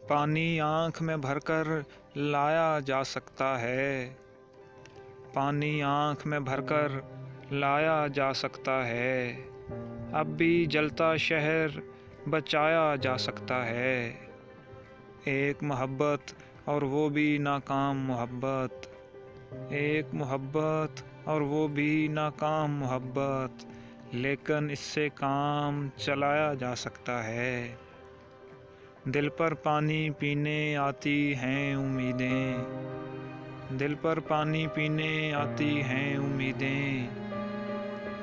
पानी आँख में भरकर लाया जा सकता है। पानी आँख में भरकर लाया जा सकता है। अब भी जलता शहर बचाया जा सकता है। एक मोहब्बत और वो भी नाकाम मोहब्बत। एक मोहब्बत और वो भी नाकाम मोहब्बत, लेकिन इससे काम चलाया जा सकता है। दिल पर पानी पीने आती हैं उम्मीदें। दिल पर पानी पीने आती हैं उम्मीदें।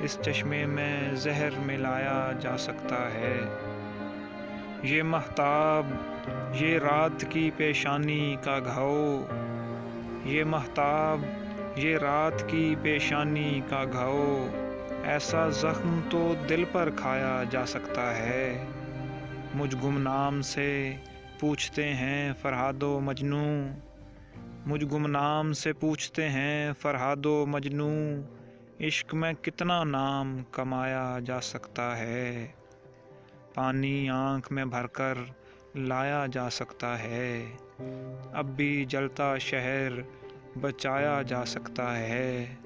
इस चश्मे में जहर मिलाया जा सकता है। ये महताब, ये रात की पेशानी का घाव। ये महताब, ये रात की पेशानी का घाव। ऐसा ज़ख्म तो दिल पर खाया जा सकता है। मुझ गुमनाम से पूछते हैं फरहादो मजनू। मुझ गुमनाम से पूछते हैं फरहादो मजनू। इश्क में कितना नाम कमाया जा सकता है। पानी आँख में भरकर लाया जा सकता है। अब भी जलता शहर बचाया जा सकता है।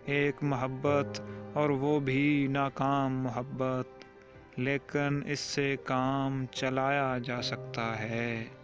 एक मोहब्बत और वो भी नाकाम मोहब्बत, लेकिन इससे काम चलाया जा सकता है।